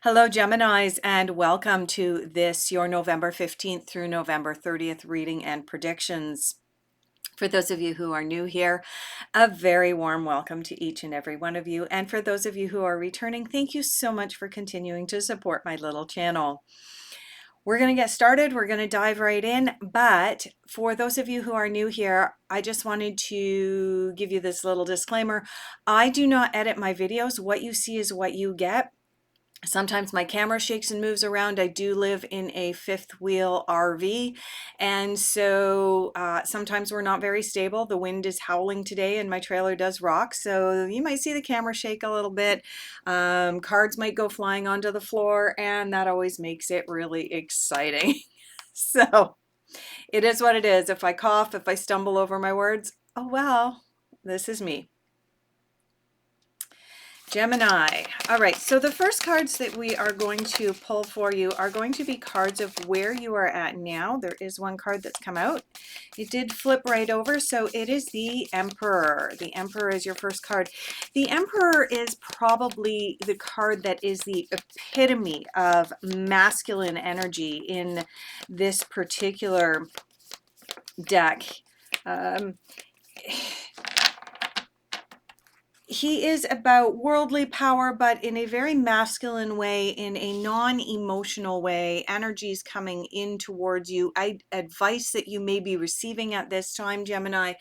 Hello, Geminis, and welcome to this, your November 15th through November 30th reading and predictions. For those of you who are new here, a very warm welcome to each and every one of you. And for those of you who are returning, thank you so much for continuing to support my little channel. We're going to get started. We're going to dive right in. But for those of you who are new here, I just wanted to give you this little disclaimer. I do not edit my videos. What you see is what you get. Sometimes my camera shakes and moves around. I do live in a fifth wheel RV, and so sometimes we're not very stable. The wind is howling today and my trailer does rock, so you might see the camera shake a little bit. Cards might go flying onto the floor, and that always makes it really exciting. So it is what it is. If I cough, if I stumble over my words, oh well, this is me. Gemini. All right, so the first cards that we are going to pull for you are going to be cards of where you are at now. There is one card that's come out. It did flip right over, so it is the Emperor. The Emperor is your first card. The Emperor is probably the card that is the epitome of masculine energy in this particular deck. He is about worldly power, but in a very masculine way, in a non-emotional way. Energies coming in towards you. Advice that you may be receiving at this time, Gemini,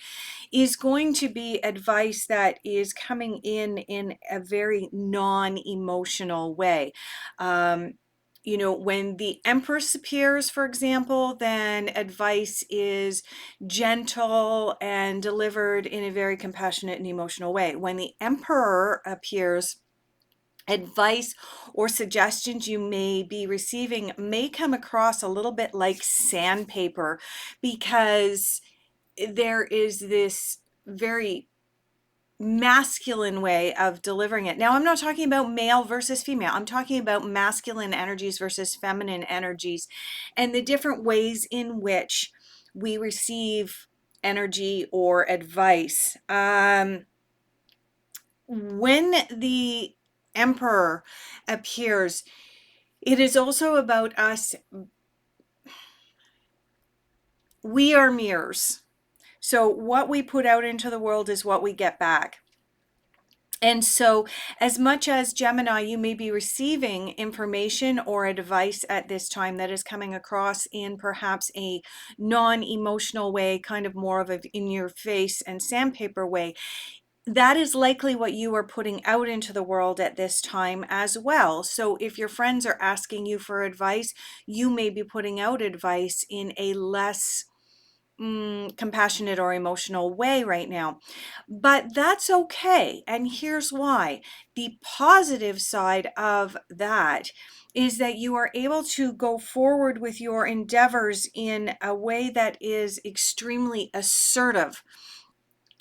is going to be advice that is coming in a very non-emotional way. You know, when the Empress appears, for example, then advice is gentle and delivered in a very compassionate and emotional way. When the Emperor appears, advice or suggestions you may be receiving may come across a little bit like sandpaper, because there is this very masculine way of delivering it. Now, I'm not talking about male versus female. I'm talking about masculine energies versus feminine energies and the different ways in which we receive energy or advice. When the Emperor appears, it is also about us. We are mirrors. So what we put out into the world is what we get back. And so as much as Gemini, you may be receiving information or advice at this time that is coming across in perhaps a non-emotional way, kind of more of a in your face and sandpaper way, that is likely what you are putting out into the world at this time as well. So if your friends are asking you for advice, you may be putting out advice in a less compassionate or emotional way right now, but that's okay. And here's why. The positive side of that is that you are able to go forward with your endeavors in a way that is extremely assertive,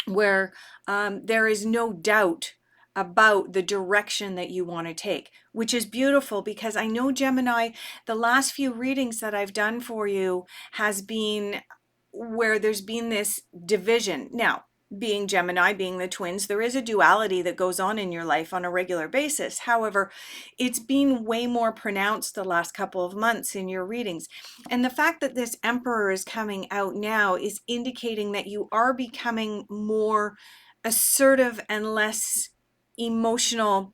where there is no doubt about the direction that you want to take, which is beautiful, because I know, Gemini, the last few readings that I've done for you has been where there's been this division. Now, being Gemini, being the twins, there is a duality that goes on in your life on a regular basis. However, it's been way more pronounced the last couple of months in your readings. And the fact that this Emperor is coming out now is indicating that you are becoming more assertive and less emotional,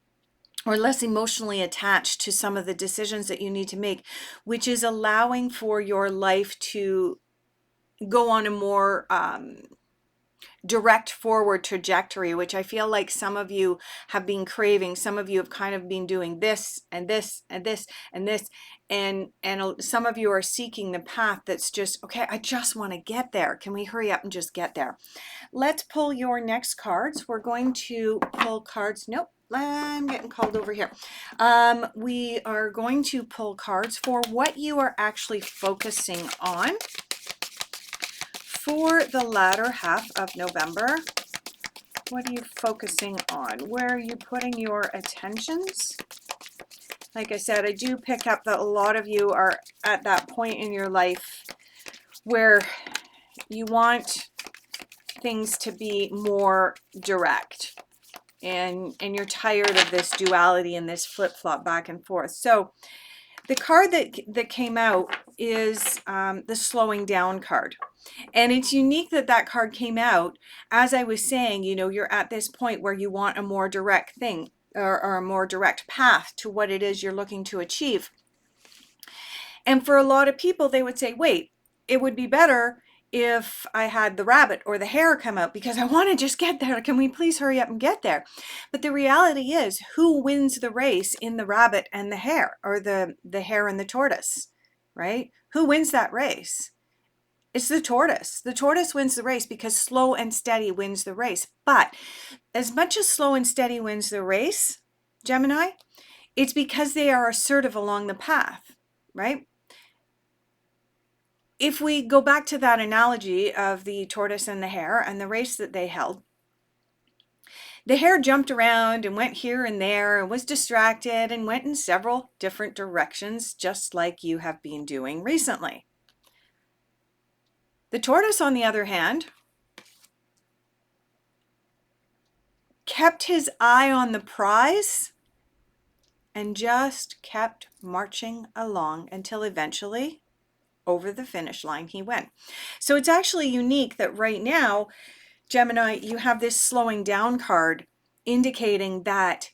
or less emotionally attached to some of the decisions that you need to make, which is allowing for your life to go on a more direct forward trajectory, which I feel like some of you have been craving. Some of you have kind of been doing this and this and this and this, and some of you are seeking the path that's just, okay, I just want to get there. Can we hurry up and just get there? Let's pull your next cards. We're going to pull cards. Nope, I'm getting called over here. We are going to pull cards for what you are actually focusing on for the latter half of November. What are you focusing on? Where are you putting your attentions? Like I said, I do pick up that a lot of you are at that point in your life where you want things to be more direct. and you're tired of this duality and this flip-flop back and forth. So the card that came out is the slowing down card. And it's unique that that card came out. As I was saying, you know, you're at this point where you want a more direct thing, or a more direct path to what it is you're looking to achieve. And for a lot of people, they would say, wait, it would be better if I had the rabbit or the hare come out because I want to just get there. Can we please hurry up and get there? But the reality is, who wins the race in the rabbit and the hare, or the hare and the tortoise, right? Who wins that race? It's the tortoise. The tortoise wins the race because slow and steady wins the race. But as much as slow and steady wins the race, Gemini, it's because they are assertive along the path, right? If we go back to that analogy of the tortoise and the hare and the race that they held, the hare jumped around and went here and there and was distracted and went in several different directions, just like you have been doing recently. The tortoise, on the other hand, kept his eye on the prize and just kept marching along until eventually over the finish line he went. So it's actually unique that right now, Gemini, you have this slowing down card indicating that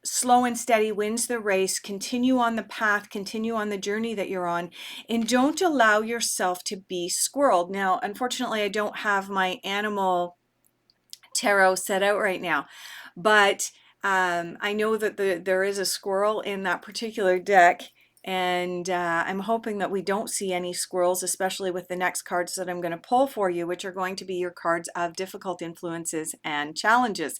slow and steady wins the race. Continue on the path, continue on the journey that you're on, and don't allow yourself to be squirreled. Now, unfortunately, I don't have my animal tarot set out right now, but I know that there is a squirrel in that particular deck, and I'm hoping that we don't see any squirrels, especially with the next cards that I'm going to pull for you, which are going to be your cards of difficult influences and challenges.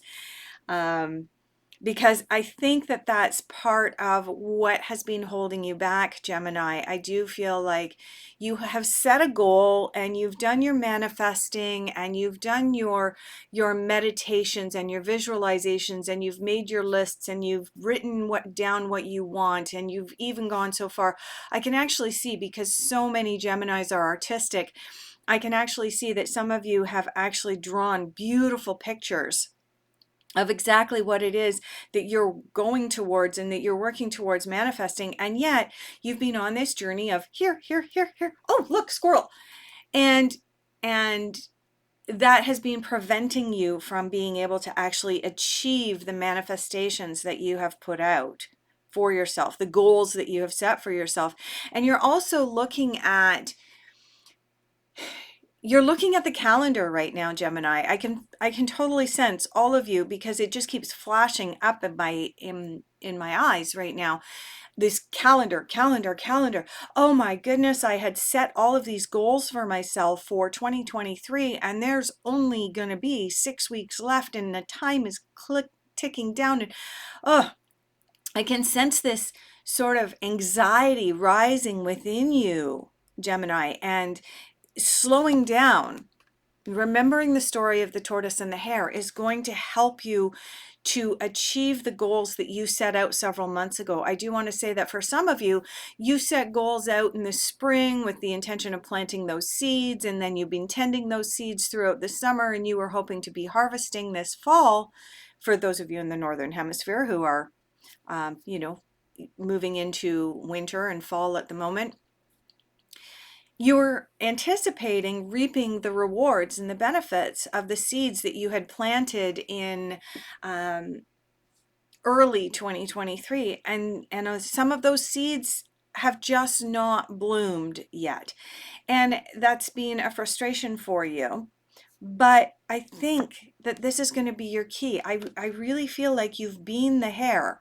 Because I think that that's part of what has been holding you back, Gemini. I do feel like you have set a goal and you've done your manifesting and you've done your meditations and your visualizations and you've made your lists and you've written down what you want, and you've even gone so far. I can actually see, because so many Geminis are artistic, I can actually see that some of you have actually drawn beautiful pictures of exactly what it is that you're going towards and that you're working towards manifesting. And yet you've been on this journey of here, here, here, here. Oh, look, squirrel. And that has been preventing you from being able to actually achieve the manifestations that you have put out for yourself, the goals that you have set for yourself. And you're also looking at the calendar right now, Gemini. I can totally sense all of you, because it just keeps flashing up in my eyes right now. This calendar. Oh my goodness, I had set all of these goals for myself for 2023, and there's only going to be 6 weeks left, and the time is ticking down. And I can sense this sort of anxiety rising within you, Gemini, and slowing down, remembering the story of the tortoise and the hare, is going to help you to achieve the goals that you set out several months ago. I do want to say that for some of you, you set goals out in the spring with the intention of planting those seeds, and then you've been tending those seeds throughout the summer, and you were hoping to be harvesting this fall. For those of you in the Northern Hemisphere who are, moving into winter and fall at the moment, you're anticipating reaping the rewards and the benefits of the seeds that you had planted in early 2023. And some of those seeds have just not bloomed yet. And that's been a frustration for you. But I think that this is going to be your key. I really feel like you've been the hare,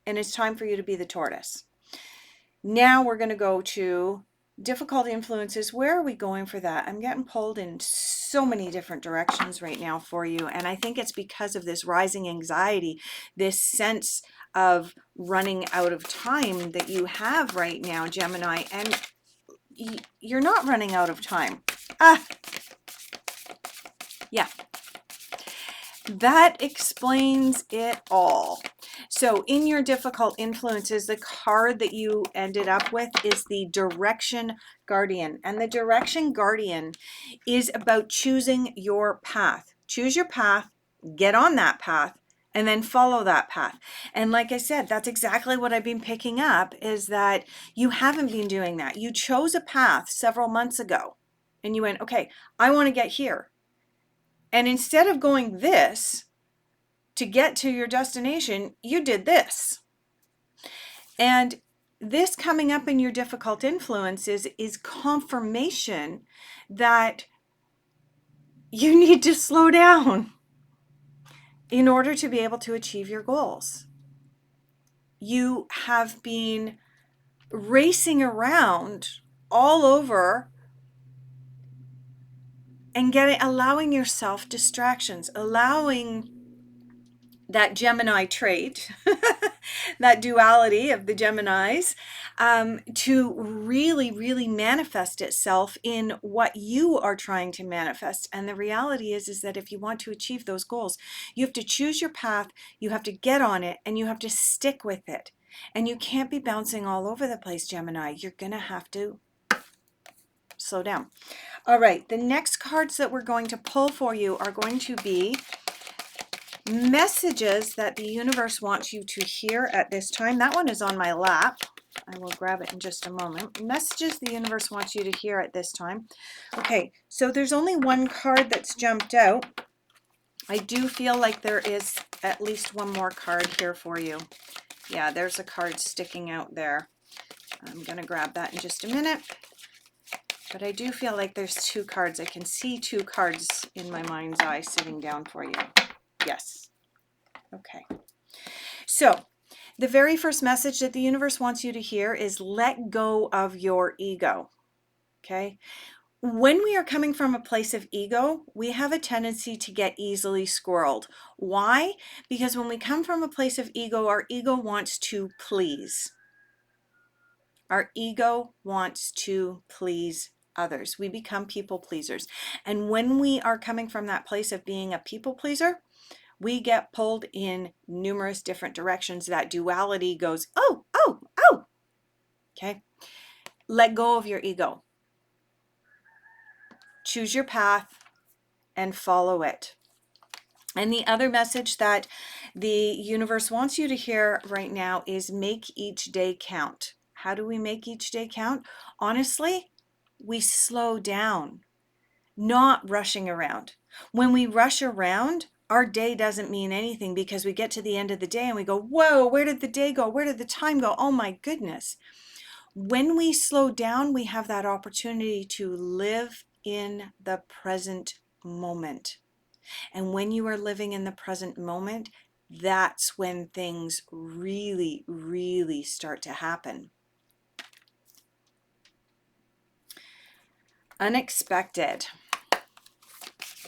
and it's time for you to be the tortoise. Now we're going to go to difficult influences. Where are we going for that? I'm getting pulled in so many different directions right now for you. And I think it's because of this rising anxiety, this sense of running out of time that you have right now, Gemini. And you're not running out of time. Yeah. That explains it all. So in your difficult influences, the card that you ended up with is the Direction Guardian. And the Direction Guardian is about choosing your path. Choose your path, get on that path, and then follow that path. And like I said, that's exactly what I've been picking up, is that you haven't been doing that. You chose a path several months ago and you went, okay, I want to get here. And instead of going this to get to your destination, you did this. And this coming up in your difficult influences is confirmation that you need to slow down in order to be able to achieve your goals. You have been racing around all over and allowing yourself distractions, allowing that Gemini trait, that duality of the Geminis, to really, really manifest itself in what you are trying to manifest. And the reality is that if you want to achieve those goals, you have to choose your path, you have to get on it, and you have to stick with it. And you can't be bouncing all over the place, Gemini. You're going to have to slow down. All right, the next cards that we're going to pull for you are going to be messages that the universe wants you to hear at this time. That one is on my lap. I will grab it in just a moment. Messages the universe wants you to hear at this time. Okay, so there's only one card that's jumped out. I do feel like there is at least one more card here for you. Yeah, there's a card sticking out there. I'm going to grab that in just a minute. But I do feel like there's two cards. I can see two cards in my mind's eye sitting down for you. Yes. Okay. So the very first message that the universe wants you to hear is let go of your ego. Okay. When we are coming from a place of ego, we have a tendency to get easily squirreled. Why? Because when we come from a place of ego, our ego wants to please. Our ego wants to please others. We become people pleasers. And when we are coming from that place of being a people pleaser, we get pulled in numerous different directions. That duality goes, oh, oh, oh. Okay. Let go of your ego. Choose your path and follow it. And the other message that the universe wants you to hear right now is make each day count. How do we make each day count? Honestly, we slow down, not rushing around. When we rush around, our day doesn't mean anything because we get to the end of the day and we go, whoa, where did the day go? Where did the time go? Oh my goodness. When we slow down, we have that opportunity to live in the present moment. And when you are living in the present moment, that's when things really, really start to happen. Unexpected.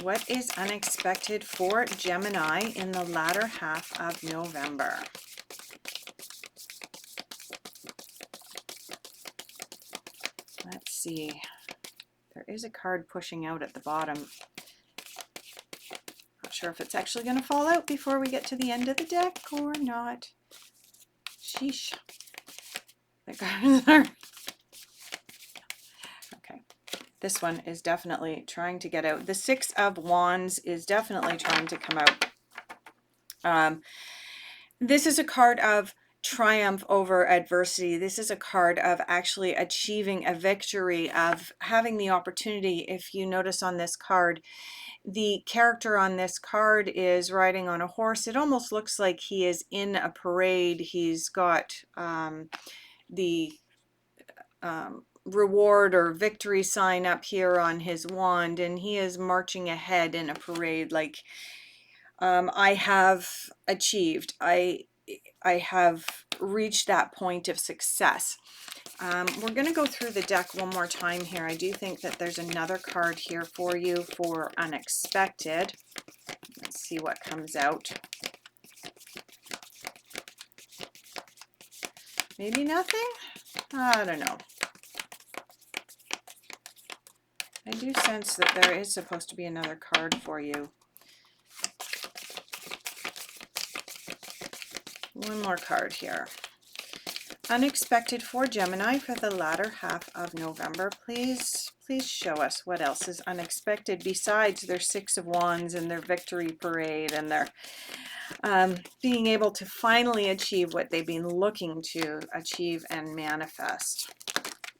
What is unexpected for Gemini in the latter half of November? Let's see. There is a card pushing out at the bottom. Not sure if it's actually going to fall out before we get to the end of the deck or not. Sheesh. The cards are... Okay. This one is definitely trying to get out. The Six of Wands is definitely trying to come out. This is a card of triumph over adversity. This is a card of actually achieving a victory, of having the opportunity. If you notice on this card, the character on this card is riding on a horse. It almost looks like he is in a parade. He's got the reward or victory sign up here on his wand, and he is marching ahead in a parade like, I have achieved. I have reached that point of success. We're going to go through the deck one more time here. I do think that there's another card here for you for unexpected. Let's see what comes out. Maybe nothing? I don't know. I do sense that there is supposed to be another card for you. One more card here. Unexpected for Gemini for the latter half of November. Please, Please show us what else is unexpected besides their Six of Wands and their victory parade and their being able to finally achieve what they've been looking to achieve and manifest.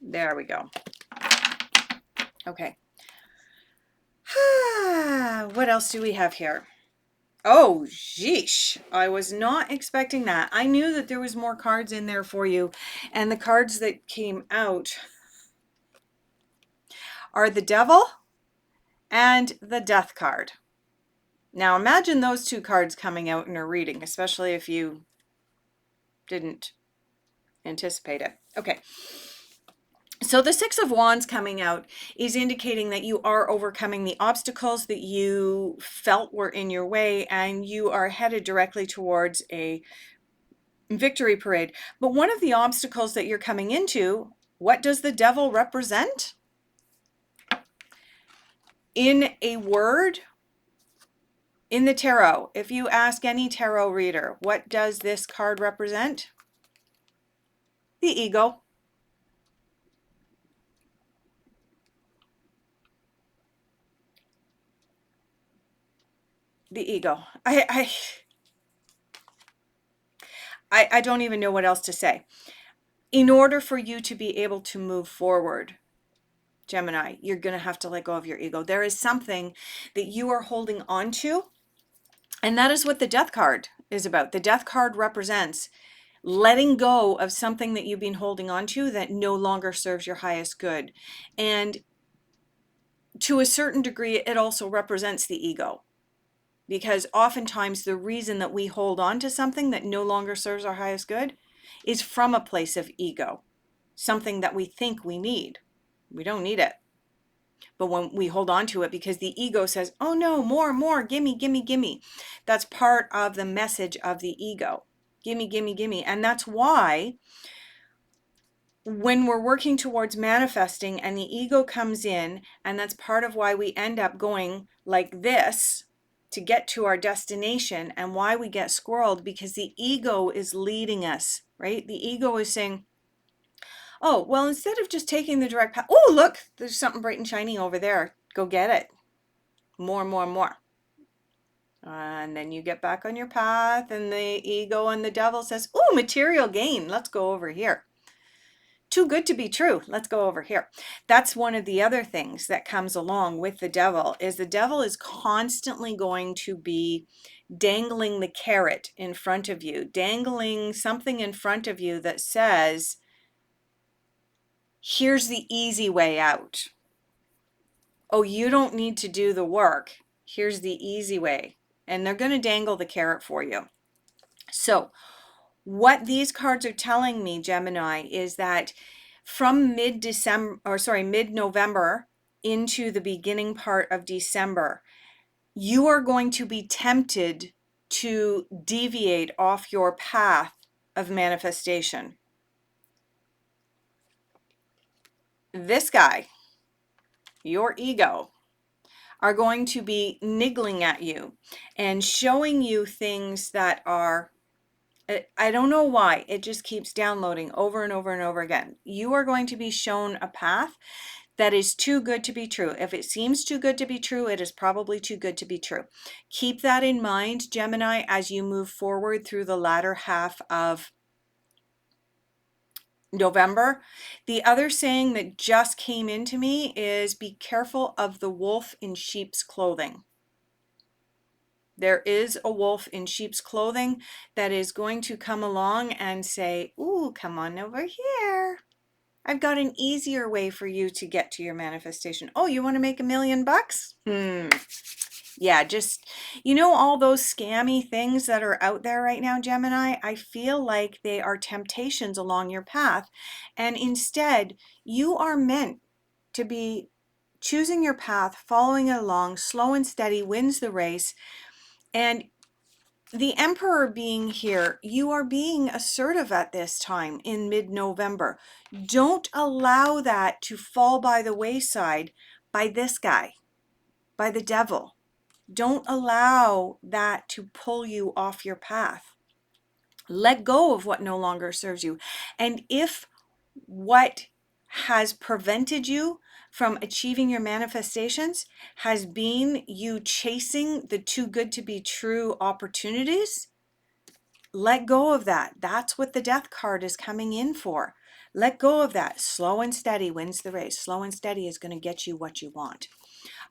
There we go. Okay. What else do we have here? Oh, geesh. I was not expecting that. I knew that there was more cards in there for you. And the cards that came out are the Devil and the Death card. Now imagine those two cards coming out in a reading, especially if you didn't anticipate it. Okay. So the Six of Wands coming out is indicating that you are overcoming the obstacles that you felt were in your way, and you are headed directly towards a victory parade. But one of the obstacles that you're coming into, what does the Devil represent? In a word, in the tarot, if you ask any tarot reader, what does this card represent? The ego. The ego. I don't even know what else to say. In order for you to be able to move forward, Gemini, you're going to have to let go of your ego. There is something that you are holding on to, and that is what the Death card is about. The Death card represents letting go of something that you've been holding on to that no longer serves your highest good. And to a certain degree, it also represents the ego. Because oftentimes the reason that we hold on to something that no longer serves our highest good is from a place of ego, something that we think we need. We don't need it. But when we hold on to it because the ego says, oh no, more, gimme, gimme, gimme. That's part of the message of the ego. Gimme, gimme, gimme. And that's why when we're working towards manifesting and the ego comes in, and that's part of why we end up going like this to get to our destination, and why we get squirreled, because the ego is leading us, right? The ego is saying, oh, well, instead of just taking the direct path, oh, look, there's something bright and shiny over there. Go get it. More, more, more. And then you get back on your path, and the ego and the devil says, oh, material gain. Let's go over here. Too good to be true. Let's go over here. That's one of the other things that comes along with the devil, is the devil is constantly going to be dangling the carrot in front of you, dangling something in front of you that says, here's the easy way out. Oh, you don't need to do the work. Here's the easy way. And they're going to dangle the carrot for you. So what these cards are telling me, Gemini, is that from mid-November into the beginning part of December, you are going to be tempted to deviate off your path of manifestation. This guy, your ego, are going to be niggling at you and showing you things that are, I don't know why, it just keeps downloading over and over and over again. You are going to be shown a path that is too good to be true. If it seems too good to be true, it is probably too good to be true. Keep that in mind, Gemini, as you move forward through the latter half of November. The other saying that just came into me is, be careful of the wolf in sheep's clothing. There is a wolf in sheep's clothing that is going to come along and say, ooh, come on over here. I've got an easier way for you to get to your manifestation. Oh, you want to make $1 million? Yeah, just, you know, all those scammy things that are out there right now, Gemini, I feel like they are temptations along your path. And instead, you are meant to be choosing your path, following it along, slow and steady wins the race. And the Emperor being here, you are being assertive at this time in mid-November. Don't allow that to fall by the wayside by this guy, by the devil. Don't allow that to pull you off your path. Let go of what no longer serves you. And if what has prevented you from achieving your manifestations has been you chasing the too good to be true opportunities, let go of that. That's what the death card is coming in for. Let go of that. Slow and steady wins the race. Slow and steady is going to get you what you want.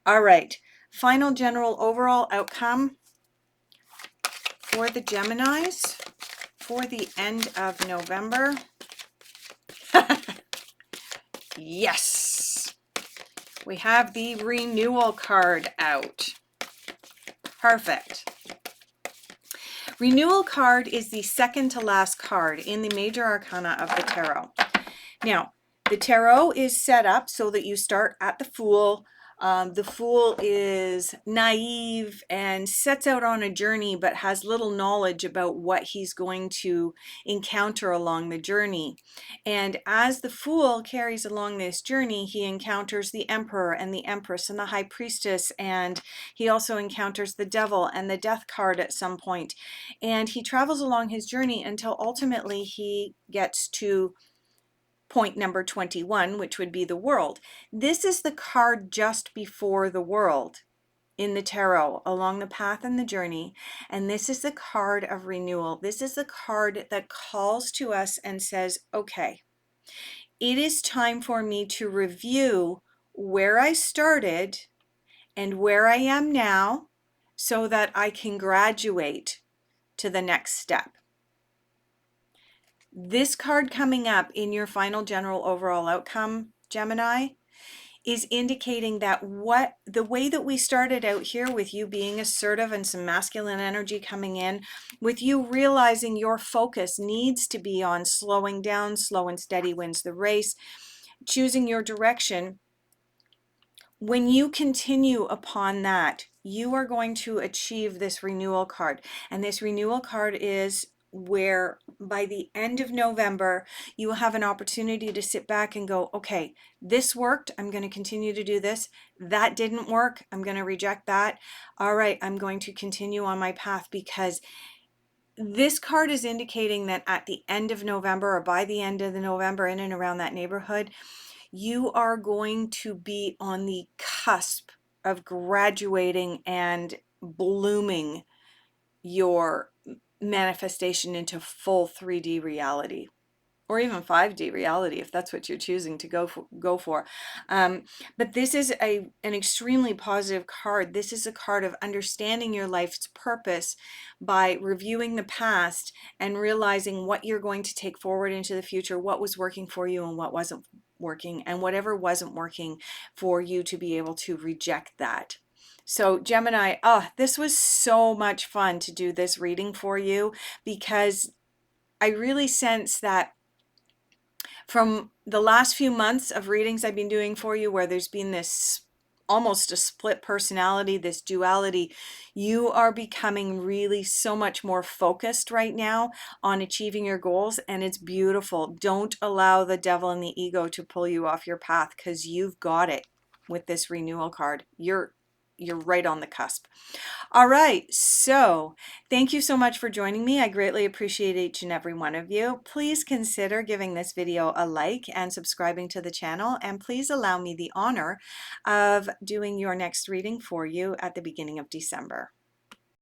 All right. Final general overall outcome for the Geminis for the end of November. Yes. We have the renewal card out. Perfect. Renewal card is the second to last card in the major arcana of the tarot. Now, the tarot is set up so that you start at the Fool. The Fool is naive and sets out on a journey, but has little knowledge about what he's going to encounter along the journey. And as the Fool carries along this journey, he encounters the Emperor and the Empress and the High Priestess, and he also encounters the Devil and the Death card at some point. And he travels along his journey until ultimately he gets to point number 21, which would be the World. This is the card just before the World in the tarot along the path and the journey. And this is the card of renewal. This is the card that calls to us and says, okay, it is time for me to review where I started and where I am now so that I can graduate to the next step. This card coming up in your final general overall outcome, Gemini, is indicating that the way that we started out here with you being assertive and some masculine energy coming in, with you realizing your focus needs to be on slowing down, slow and steady wins the race, choosing your direction. When you continue upon that, you are going to achieve this renewal card. And this renewal card is where by the end of November, you will have an opportunity to sit back and go, okay, this worked. I'm going to continue to do this. That didn't work. I'm going to reject that. All right, I'm going to continue on my path, because this card is indicating that at the end of November, or by the end of the November, in and around that neighborhood, you are going to be on the cusp of graduating and blooming your manifestation into full 3D reality, or even 5D reality if that's what you're choosing to go for. But this is an extremely positive card. This is a card of understanding your life's purpose by reviewing the past and realizing what you're going to take forward into the future, what was working for you and what wasn't working, and whatever wasn't working for you to be able to reject that. So Gemini, this was so much fun to do this reading for you, because I really sense that from the last few months of readings I've been doing for you, where there's been this almost a split personality, this duality, you are becoming really so much more focused right now on achieving your goals, and it's beautiful. Don't allow the devil and the ego to pull you off your path, because you've got it with this renewal card. You're right on the cusp. All right, so thank you so much for joining me. I greatly appreciate each and every one of you. Please consider giving this video a like and subscribing to the channel, and please allow me the honor of doing your next reading for you at the beginning of December.